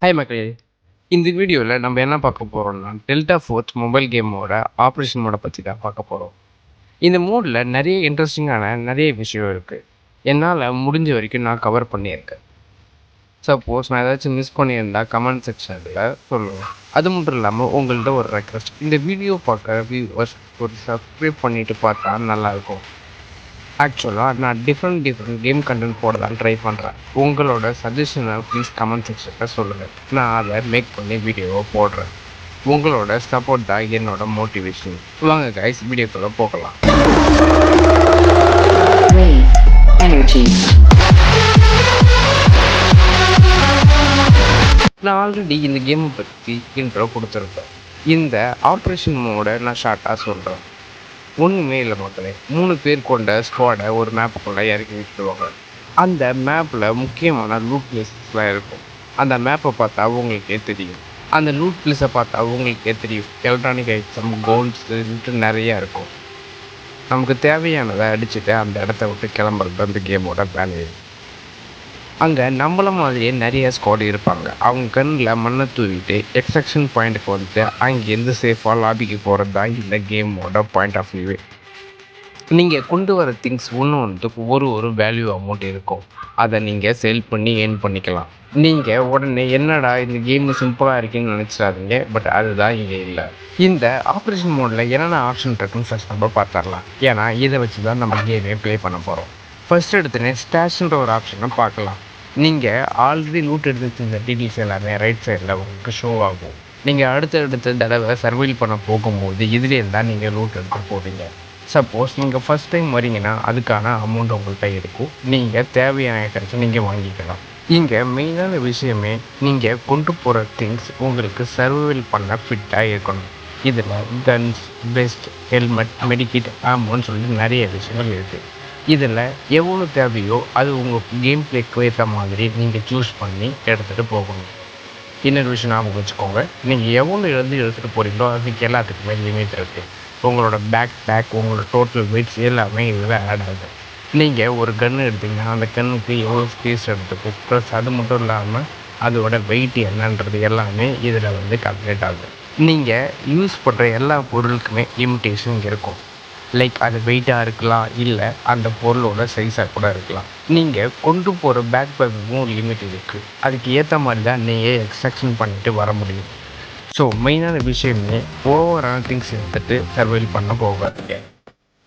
Hi மக்களே! இந்த வீடியோவில் நம்ம என்ன பார்க்க போகிறோம்னா டெல்டா ஃபோர்ஸ் மொபைல் கேமோட ஆப்ரேஷன் மோடை பற்றி தான் பார்க்க போகிறோம். இந்த மோடில் நிறைய இன்ட்ரெஸ்டிங்கான நிறைய விஷயம் இருக்குது. என்னால் முடிஞ்ச வரைக்கும் நான் கவர் பண்ணியிருக்கேன். சப்போஸ் நான் ஏதாச்சும் மிஸ் பண்ணியிருந்தா கமெண்ட் செக்ஷனில் சொல்லுவேன். அது மட்டும் இல்லாமல் உங்கள்கிட்ட ஒரு ரெக்வஸ்ட், இந்த வீடியோ பார்க்குற வியூவர்ஸ் ஒரு சப்ஸ்கிரைப் பண்ணிவிட்டு பார்த்தா நல்லாயிருக்கும். ஆக்சுவலாக நான் டிஃப்ரெண்ட் கேம் கண்டென்ட் போட தான் ட்ரை பண்ணுறேன். உங்களோட சஜஷனை ப்ளீஸ் கமெண்ட் செக்ஷனில் சொல்லுங்கள். நான் அதை மேக் பண்ணி வீடியோவை போடுறேன். உங்களோட சப்போர்ட் தான் என்னோட மோட்டிவேஷன். வாங்க கைஸ், வீடியோக்குள்ளே போகலாம். நான் ஆல்ரெடி இந்த கேமை பற்றி இன்ட்ரோ கொடுத்துருப்பேன். இந்த ஆப்ரேஷன் மோடை நான் ஷார்ட்டாக சொல்கிறேன். ஒன்றுமே இல்லை மக்களே, 3 பேர் கொண்ட ஸ்குவாடை ஒரு மேப்புக்குள்ளே இறக்கி விட்டுருவாங்க. அந்த மேப்பில் முக்கியமான லூட் பிளேஸஸ்லாம் இருக்கும். அந்த மேப்பை பார்த்தா உங்களுக்கே தெரியும். அந்த லூட் பிளேஸை பார்த்தா உங்களுக்கே தெரியும். எலக்ட்ரானிக் ஐட்டம், கோல்ட்ஸுன்ட்டு நிறையா இருக்கும். நமக்கு தேவையானதை அடிச்சுட்டு அந்த இடத்த விட்டு கிளம்புறது அந்த கேமோட பிளான். அங்கே நம்மள மாதிரியே நிறைய ஸ்குவாட் இருப்பாங்க. அவங்க கண்ணில் மண்ணை தூவிட்டு எக்ஸ்ட்ராக்ஷன் பாயிண்ட்டுக்கு வந்துட்டு அங்கேருந்து சேஃபாக லாபிக்கு போகிறது தான் இந்த கேமோட பாயிண்ட் ஆஃப் வியூவே. நீங்கள் கொண்டு வர திங்ஸ் ஒன்று ஒரு வேல்யூ அமௌண்ட் இருக்கும். அதை நீங்கள் சேல் பண்ணி ஏர்ன் பண்ணிக்கலாம். நீங்கள் உடனே என்னடா இந்த கேம் சிம்பிளாக இருக்குன்னு நினச்சிடாதீங்க. பட் அதுதான் இங்கே இல்லை. இந்த ஆப்ரேஷன் மோடில் என்னென்ன ஆப்ஷன் இருக்குன்னு ஃபஸ்ட் நம்ம பார்த்துடலாம். ஏன்னா இதை வச்சு தான் நம்ம கேமே ப்ளே பண்ண போகிறோம். ஃபஸ்ட் எடுத்துனே ஸ்டாஷ்ன்ற ஒரு ஆப்ஷனை பார்க்கலாம். நீங்கள் ஆல்ரெடி லூட் எடுத்து வச்சிருந்த டீட்டெயில்ஸ் எல்லாமே ரைட் சைடில் உங்களுக்கு ஷோ ஆகும். நீங்கள் அடுத்த தடவை சர்வைல் பண்ண போகும்போது இதுலேருந்து தான் நீங்கள் லூட் எடுத்து போவீங்க. சப்போஸ் நீங்கள் ஃபஸ்ட் டைம் வரீங்கன்னா அதுக்கான அமௌண்ட் உங்கள்கிட்ட இருக்கும். நீங்கள் தேவையான ஐட்டம்ஸை நீங்கள் வாங்கிக்கலாம். இங்கே மெயினான விஷயமே நீங்கள் கொண்டு போகிற திங்ஸ் உங்களுக்கு சர்வைவல் பண்ண ஃபிட்டாக இருக்கணும். இதில் கன்ஸ், பெஸ்ட், ஹெல்மெட், மெடிக்கிட், ஆமோன்னு சொல்லி நிறைய விஷயங்கள் இருக்குது. இதில் எவ்வளோ தேவையோ அது உங்கள் கேம் பிளேக்கு ஏற்ற மாதிரி நீங்கள் சூஸ் பண்ணி எடுத்துகிட்டு போகணும். இன்னொரு விஷயம் ஞாபகம் வச்சுக்கோங்க, நீங்கள் எவ்வளோ எடுத்துகிட்டு போகிறீங்களோ அதுக்கு எல்லாத்துக்குமே லிமிட் இருக்குது. உங்களோட பேக், உங்களோட டோட்டல் வெயிட்ஸ் எல்லாமே இதில் ஆட் ஆகுது. நீங்கள் ஒரு கன்று எடுத்திங்கன்னா அந்த கன்னுக்கு எவ்வளோ ஸ்பேஸ் எடுத்துக்கும், ப்ளஸ் அது மட்டும் இல்லாமல் அதோட வெயிட் என்னன்றது எல்லாமே இதில் கால்குலேட் ஆகுது. நீங்கள் யூஸ் பண்ணுற எல்லா பொருளுக்குமே லிமிட்டேஷன் இருக்கும். லைக் அது வெயிட்டாக இருக்கலாம், இல்லை அந்த பொருளோட சைஸாக கூட இருக்கலாம். நீங்கள் கொண்டு போகிற பேக்குக்கும் ஒரு லிமிட் இருக்குது. அதுக்கு ஏற்ற மாதிரி தான் நீங்கள் எக்ஸ்ட்ராக்ஷன் பண்ணிட்டு வர முடியும். ஸோ மெயினான விஷயமே ஓவரான திங்ஸ் எடுத்துகிட்டு சர்வைல் பண்ண போகாதீங்க.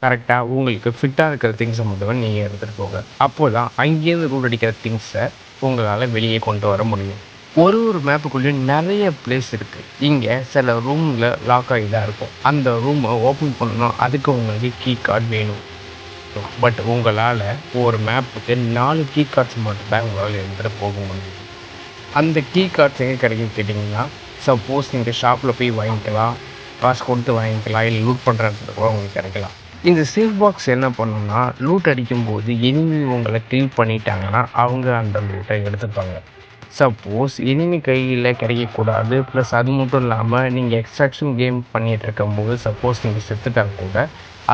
கரெக்டாக உங்களுக்கு ஃபிட்டாக இருக்கிற திங்ஸை மட்டும் நீங்கள் எடுத்துகிட்டு போக. அப்போ தான் அங்கேருந்து ரூட் அடிக்கிற திங்ஸை உங்களால் வெளியே கொண்டு வர முடியும். ஒரு மேப்புக்குள்ளேயும் நிறைய பிளேஸ் இருக்குது. இங்கே சில ரூமில் லாக் ஆகி தான் இருக்கும். அந்த ரூமை ஓப்பன் பண்ணணும், அதுக்கு உங்களுக்கு கீ கார்டு வேணும். பட் உங்களால் ஒரு மேப்புக்கு 4 கீ கார்ட்ஸ் மட்டும்தான் உங்களால் எடுத்துகிட்டு போக முடியும். அந்த கீ கார்ட்ஸ் எங்கே கிடைக்குன்னு கேட்டிங்கன்னா, சப்போஸ் நீங்கள் ஷாப்பில் போய் வாங்கிக்கலாம், காசு கொடுத்து வாங்கிக்கலாம், இல்லை லூட் பண்ணுற இடத்துல கூட உங்களுக்கு கிடைக்கலாம். இந்த சேஃப் பாக்ஸ் என்ன பண்ணுன்னா, லூட் அடிக்கும்போது எனிமி உங்களை கில் பண்ணிட்டாங்கன்னா அவங்க அந்த லூட்டை எடுத்துப்பாங்க. சப்போஸ் எனிமி கையில் கிடைக்கக்கூடாது, ப்ளஸ் அது மட்டும் இல்லாமல் நீங்கள் எக்ஸ்ட்ராக்ஷன் கேம் பண்ணிகிட்டு இருக்கும்போது சப்போஸ் நீங்கள் செத்துட்டால் கூட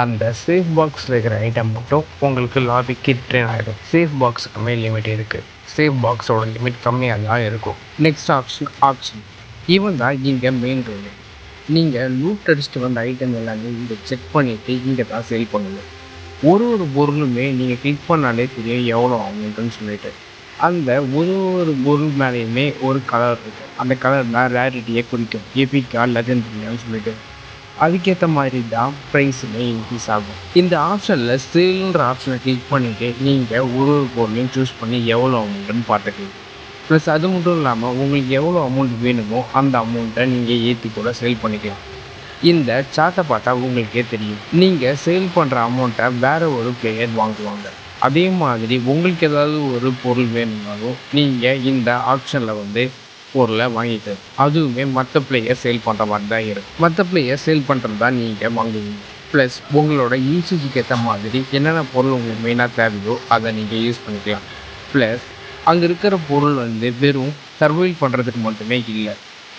அந்த சேஃப் பாக்ஸில் இருக்கிற ஐட்டம் மட்டும் உங்களுக்கு லாபிக்கு ரிட்டர்ன் ஆகிடும். சேஃப் பாக்ஸுக்குமே லிமிட் இருக்குது. சேஃப் பாக்ஸோட லிமிட் கம்மியாக தான் இருக்கும். நெக்ஸ்ட் ஆப்ஷன் ஈவன் தான் இங்கே மெயின் ரோடு. நீங்கள் லூட் அடிச்சுட்டு வந்த ஐட்டம் எல்லாமே இங்கே செக் பண்ணிவிட்டு இங்கே தான் சேல் பண்ணுங்கள். ஒரு பொருளுமே நீங்கள் கிளிக் பண்ணாலே தெரியும் எவ்வளோ அமௌண்ட்டுன்னு சொல்லிட்டு. அந்த ஒரு பொருள் மேலேயுமே ஒரு கலர் இருக்கும். அந்த கலர் தான் ரேரிட்டியை குறிக்கும். எபிக்கா, லெஜெண்டரியான்னு சொல்லிட்டு. அதுக்கேற்ற மாதிரி தான் ப்ரைஸுமே இன்க்ரீஸ் ஆகும். இந்த ஆப்ஷனில் சேல்ன்ற ஆப்ஷனை கிளிக் பண்ணிவிட்டு நீங்கள் ஒரு பொருளையும் சூஸ் பண்ணி எவ்வளோ அமௌண்ட்டுன்னு பார்த்துக்கலாம். ப்ளஸ் அது மட்டும் இல்லாமல் உங்களுக்கு எவ்வளோ அமௌண்ட் வேணுமோ அந்த அமௌண்ட்டை நீங்கள் ஏற்றி கூட சேல் பண்ணிக்கலாம். இந்த சார்ட்டை பார்த்தா உங்களுக்கே தெரியும். நீங்கள் சேல் பண்ணுற அமௌண்ட்டை வேறு ஒரு பிளேயர் வாங்குவாங்க. அதே மாதிரி உங்களுக்கு ஏதாவது ஒரு பொருள் வேணும்னாலும் நீங்கள் இந்த ஆப்ஷனில் பொருளை வாங்கிக்கலாம். அதுவுமே மற்ற பிளேயர் சேல் பண்ணுற மாதிரி தான் இருக்கும். மற்ற பிளேயர் சேல் பண்ணுறது தான் நீங்கள் வாங்குவீங்க. ப்ளஸ் உங்களோட யூசேஜுக்கு ஏற்ற மாதிரி என்னென்ன பொருள் உங்களுக்கு மெயினாக தேவையோ அதை நீங்கள் யூஸ் பண்ணிக்கலாம். ப்ளஸ் அங்கே இருக்கிற பொருள் வெறும் சர்வைவ் பண்ணுறதுக்கு மட்டுமே இல்லை.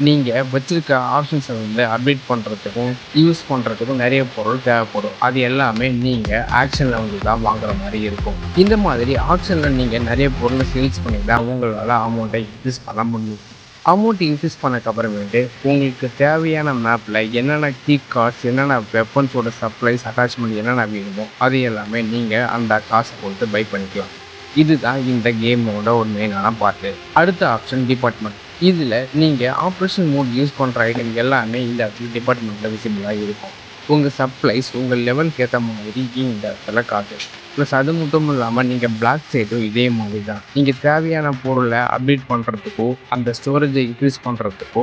நீங்கள் வச்சுருக்க ஆப்ஷன்ஸை அப்டேட் பண்ணுறதுக்கும் யூஸ் பண்ணுறதுக்கும் நிறைய பொருள் தேவைப்படும். அது எல்லாமே நீங்கள் ஆக்ஷனில் தான் வாங்குற மாதிரி இருக்கும். இந்த மாதிரி ஆக்ஷனில் நீங்கள் நிறைய பொருளை சேல்ஸ் பண்ணி தான் உங்களால் அமௌண்ட்டை இன்க்ரீஸ் பண்ண முடியும். அமௌண்ட் இன்க்ரீஸ் பண்ணக்கப்புறமேட்டு உங்களுக்கு தேவையான மேப்பில் என்னென்ன கீ கார்ட்ஸ், என்னென்ன வெப்பன்ஸோட சப்ளைஸ், அட்டாச்மெண்ட் என்னென்ன வேணுமோ அது எல்லாமே நீங்கள் அந்த காசை கொடுத்து பை பண்ணிக்கலாம். இதுதான் இந்த கேமோட ஒரு மெயினான பார்ட்டு. அடுத்த ஆப்ஷன் டிபார்ட்மெண்ட். இதில் நீங்கள் ஆப்ரேஷன் மோட் யூஸ் பண்ணுற ஐட்டம் எல்லாமே இந்த இடத்துல டிபார்ட்மெண்ட்டில் விசிபிளாக இருக்கும். உங்கள் சப்ளைஸ் உங்கள் லெவலுக்கு ஏற்ற மாதிரி இந்த இடத்துல காட்டு. ப்ளஸ் அது மட்டும் இல்லாமல் நீங்கள் பிளாக் சைடும் இதே மாதிரி தான். நீங்கள் தேவையான பொருளை அப்டேட் பண்ணுறதுக்கோ அந்த ஸ்டோரேஜை இன்க்ரீஸ் பண்ணுறதுக்கோ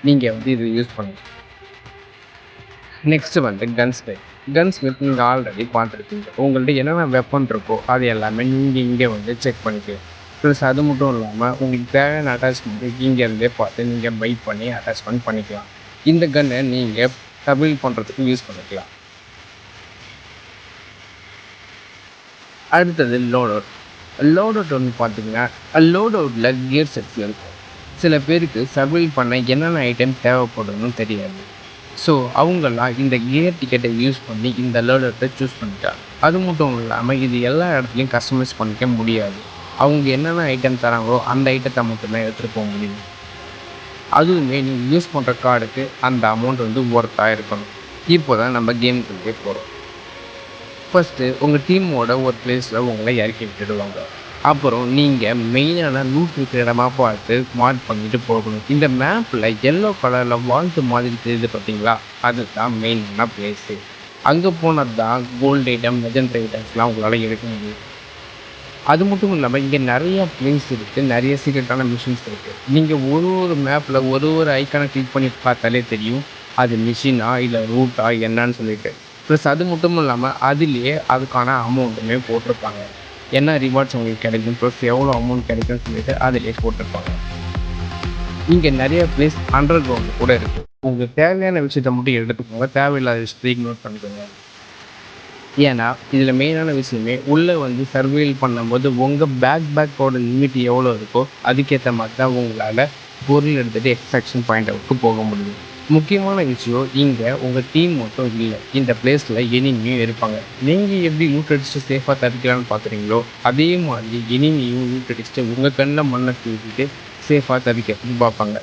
நீங்கள் வந்து இதை யூஸ் பண்ணுங்கள். நெக்ஸ்ட்டு வந்து கன்ஸ்மித். கன்ஸ்மித் நீங்கள் ஆல்ரெடி பார்த்துருக்கீங்க. உங்கள்கிட்ட என்னென்ன வெப்பன் இருக்கோ அது எல்லாமே நீங்கள் இங்கே வந்து செக் பண்ணிக்கலாம். ப்ளஸ் அது மட்டும் இல்லாமல் உங்களுக்கு தேவையான அட்டாச்மெண்ட்டு இங்கேருந்தே பார்த்து நீங்கள் பை பண்ணி அட்டாச்மெண்ட் பண்ணிக்கலாம். இந்த கன்னை நீங்கள் டபிள் பண்ணுறதுக்கு யூஸ் பண்ணிக்கலாம். அடுத்தது லோட் அவுட். லோட் அவுட் வந்து பார்த்தீங்கன்னா லோட் அவுட்டில் கியர் செட்ஸ் இருக்கும். சில பேருக்கு சர்வைவ் பண்ண என்னென்ன ஐட்டம் தேவைப்படும்னு தெரியாது. ஸோ அவங்கெல்லாம் இந்த கியர் டிக்கெட்டை யூஸ் பண்ணி இந்த லோட் அவுட்டை சூஸ் பண்ணிட்டாங்க. அது மட்டும் இல்லாமல் இது எல்லா இடத்துலையும் கஸ்டமைஸ் பண்ணிக்க முடியாது. அவங்க என்னென்ன ஐட்டம் தராங்களோ அந்த ஐட்டத்தை மட்டும்தான் எடுத்துகிட்டு போக முடியும். அதுவுமே நீங்கள் யூஸ் பண்ணுற கார்டுக்கு அந்த அமௌண்ட் வந்து ஒர்த்தாக இருக்கணும். இப்போ தான் நம்ம கேமுக்குள்ளே போகிறோம். ஃபஸ்ட்டு உங்கள் டீமோட ஒரு பிளேஸில் உங்களை இறக்கி விட்டுடுவாங்க. அப்புறம் நீங்கள் மெயினான லூட் இருக்கிற இடமா பார்த்து மார்க் பண்ணிட்டு போகணும். இந்த மேப்பில் எல்லோ கலரில் வால்ட்டு மாதிரி தெரியுது பார்த்தீங்களா, அதுதான் மெயினான பிளேஸு. அங்கே போனது தான் கோல்டு ஐட்டம், லெஜெண்டரி ஐட்டம்ஸ்லாம் உங்களால் எடுக்க முடியும். அது மட்டும் இல்லாமல் இங்கே நிறையா பிளேஸ் இருக்குது, நிறைய சீக்ரெட்டான மிஷின்ஸ் இருக்குது. நீங்கள் ஒரு மேப்பில் ஒரு ஐக்கானை கிளிக் பண்ணி பார்த்தாலே தெரியும் அது மிஷினா இல்லை ரூட்டா என்னன்னு சொல்லிட்டு. ப்ளஸ் அது மட்டும் இல்லாமல் அதுலேயே அதுக்கான அமௌண்ட்டுமே போட்டிருப்பாங்க. என்ன ரிவார்ட்ஸ் உங்களுக்கு கிடைக்கும், ப்ளஸ் எவ்வளோ அமௌண்ட் கிடைக்கும்னு சொல்லிட்டு அதிலே போட்டிருப்பாங்க. இங்கே நிறைய பிளேஸ் அண்டர் கிரவுண்டு கூட இருக்குது. உங்களுக்கு தேவையான விஷயத்தை மட்டும் எடுத்துக்கோங்க, தேவையில்லாத விஷயத்தை இக்னோர் பண்ணிக்கோங்க. ஏன்னா இதில் மெயினான விஷயமே உள்ளே வந்து சர்வேல் பண்ணும்போது உங்கள் பேக்கோட லிமிட் எவ்வளோ இருக்கோ அதுக்கேற்ற மாதிரி தான் உங்களால் பொருள் எடுத்துகிட்டு எக்ஸ்ட்ராக்ஷன் பாயிண்ட்டுக்கு போக முடியும். முக்கியமான விஷயம் இங்கே உங்கள் டீம் மட்டும் இல்லை, இந்த பிளேஸில் எனிமியும் இருப்பாங்க. நீங்கள் எப்படி லூட் அடிச்சுட்டு சேஃபாக தடுக்கலான்னு பார்க்குறீங்களோ அதே மாதிரி எனிமியும் லூட் அடிச்சுட்டு உங்கள் கண்ணில் மண்ணை தூக்கிட்டு சேஃபாக தவிக்கிறதுக்கு பார்ப்பாங்க.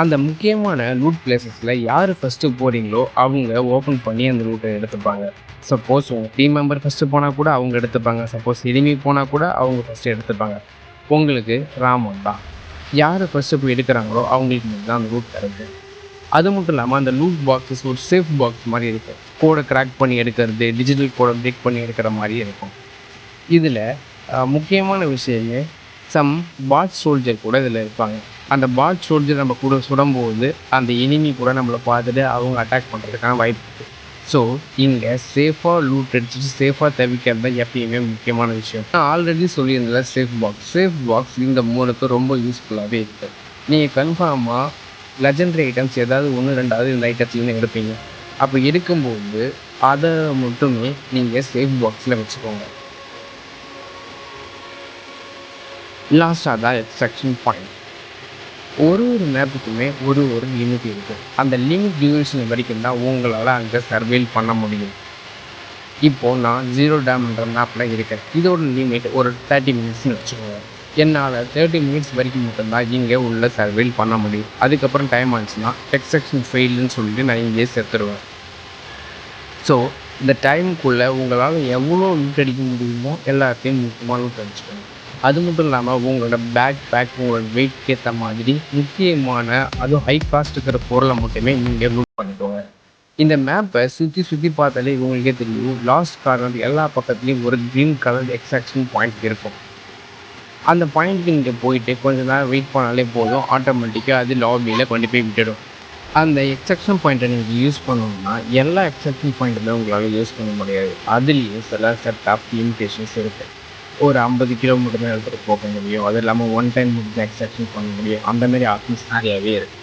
அந்த முக்கியமான லூட் பிளேசஸில் யார் ஃபஸ்ட்டு போகிறீங்களோ அவங்க ஓப்பன் பண்ணி அந்த லூட்டை எடுத்துப்பாங்க. சப்போஸ் உங்கள் டீம் மெம்பர் ஃபஸ்ட்டு போனால் கூட அவங்க எடுத்துப்பாங்க. சப்போஸ் எனிமி போனால் கூட அவங்க ஃபஸ்ட்டு எடுத்துப்பாங்க. உங்களுக்கு ராமன் தான். யார் ஃபஸ்ட்டு போய் எடுக்கிறாங்களோ அவங்களுக்கு மட்டும் தான் அந்த லூட் தருது. அது மட்டும் இல்லாமல் அந்த லூட் பாக்ஸஸ் ஒரு சேஃப் பாக்ஸ் மாதிரி இருக்கும். கோடை கிராக் பண்ணி எடுக்கிறது, டிஜிட்டல் கோடை பிரேக் பண்ணி எடுக்கிற மாதிரி இருக்கும். இதில் முக்கியமான விஷயமே பாட் சோல்ஜர் கூட இதில் இருப்பாங்க. அந்த பாட் சோல்ஜர் நம்ம கூட சுடும்போது அந்த எனிமி கூட நம்மளை பார்த்துட்டு அவங்க அட்டாக் பண்ணுறதுக்கான வாய்ப்பு இருக்குது. ஸோ இங்கே சேஃபாக லூட் அடிச்சுட்டு சேஃபாக தவிக்கிறது தான் எப்பயுமே முக்கியமான விஷயம். நான் ஆல்ரெடி சொல்லியிருந்தேன் சேஃப் பாக்ஸ் இந்த மூணுக்கு ரொம்ப யூஸ்ஃபுல்லாகவே இருக்குது. நீங்கள் கன்ஃபார்மாக லெஜெண்டரி ஐட்டம்ஸ் ஏதாவது 1-2 இந்த ஐட்டத்துலேருந்து எடுப்பீங்க. அப்போ எடுக்கும்போது அதை மட்டுமே நீங்கள் சேஃப் பாக்ஸில் வச்சுக்கோங்க. லாஸ்ட்டாக தான் எக்ஸ்ட்ராக்ஷன் பாயிண்ட். ஒரு மேப்புக்குமே ஒரு லிமிட் இருக்குது. அந்த லிமிட் டியூரேஷன் வரைக்கும் தான் உங்களால் அங்கே சர்வேல் பண்ண முடியும். இப்போது நான் 0 டேம்ன்ற மேப்பில் இருக்கேன். இதோட லிமிட் ஒரு 30 மினிட்ஸ்னு வச்சுக்கோங்க. என்னால் 30 மினிட்ஸ் வரைக்கும் மட்டும்தான் இங்கே உள்ள சர்வேல் பண்ண முடியும். அதுக்கப்புறம் டைம் ஆச்சுன்னா எக்ஸ்ட்ராக்ஷன் ஃபெயில்னு சொல்லிட்டு நான் இங்கேயே செத்துருவேன். ஸோ இந்த டைமுக்குள்ளே உங்களால் எவ்வளோ லூட் அடிக்க முடியுமோ எல்லாத்தையும் முக்கியமாக லூட் அடிச்சுக்கணும். அது மட்டும் இல்லாமல் உங்களோட பேக் உங்களோட வெயிட்க்கு ஏற்ற மாதிரி முக்கியமான அதுவும் ஹை காஸ்ட் இருக்கிற பொருளை மட்டுமே நீங்கள் லூட் பண்ணிக்கோங்க. இந்த மேப்பை சுற்றி பார்த்தாலே உங்களுக்கே தெரியும், லாஸ்ட் கார்னர் எல்லா பக்கத்துலேயும் ஒரு க்ரீன் கலர் எக்ஸ்ட்ராக்ஷன் பாயிண்ட் இருக்கும். அந்த பாயிண்ட்டுக்கு நீங்கள் போயிட்டு கொஞ்ச நேரம் வெயிட் பண்ணாலே போதும், ஆட்டோமேட்டிக்காக அது லாபியில் கொண்டு போய் விட்டுடும். அந்த எக்ஸ்ட்ராக்ஷன் பாயிண்ட்டை நீங்கள் யூஸ் பண்ணணும்னா எல்லா எக்ஸ்ட்ராக்ஷன் பாயிண்ட்டுமே உங்களால் யூஸ் பண்ண முடியாது. அதுலேயும் சில செட் ஆஃப் லிமிடேஷன்ஸ் இருக்குது. ஒரு 50 கிலோமீட்டர் தான் எடுத்துகிட்டு போக முடியும். அது இல்லாமல் ஒன் டைம் மட்டும் தான் எக்ஸ்ட்ராக்ஷன் பண்ண முடியும். அந்தமாரி ஆப்ஷன்ஸ் நிறையாவே இருக்குது.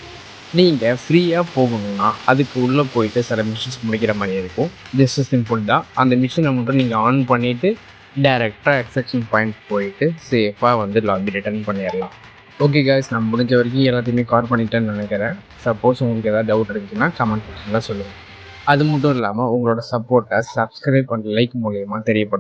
நீங்கள் ஃப்ரீயாக போகணும்னா அதுக்கு உள்ளே போயிட்டு சில மிஷின்ஸ் முடிக்கிற மாதிரி இருக்கும். ஜஸ்ட் சிம்பிள் தான். அந்த மிஷினை மட்டும் நீங்கள் ஆன் பண்ணிவிட்டு டேரெக்டாக எக்ஸ்ட்ராக்ஷன் பாயிண்ட் போயிட்டு சேஃபாக வந்து லாபி ரிட்டர்ன் பண்ணிடலாம். ஓகே காய்ஸ், நான் முடிஞ்ச வரைக்கும் எல்லாத்தையுமே கவர் பண்ணிட்டேன்னு நினைக்கிறேன். சப்போஸ் உங்களுக்கு ஏதாவது டவுட் இருந்துச்சுன்னா கமெண்ட் செக்ஷனில் சொல்லுங்கள். அது மட்டும் இல்லாமல் உங்களோட சப்போர்ட்டை சப்ஸ்கிரைப் பண்ணி லைக் மூலியமாக தெரியப்படுத்தும்.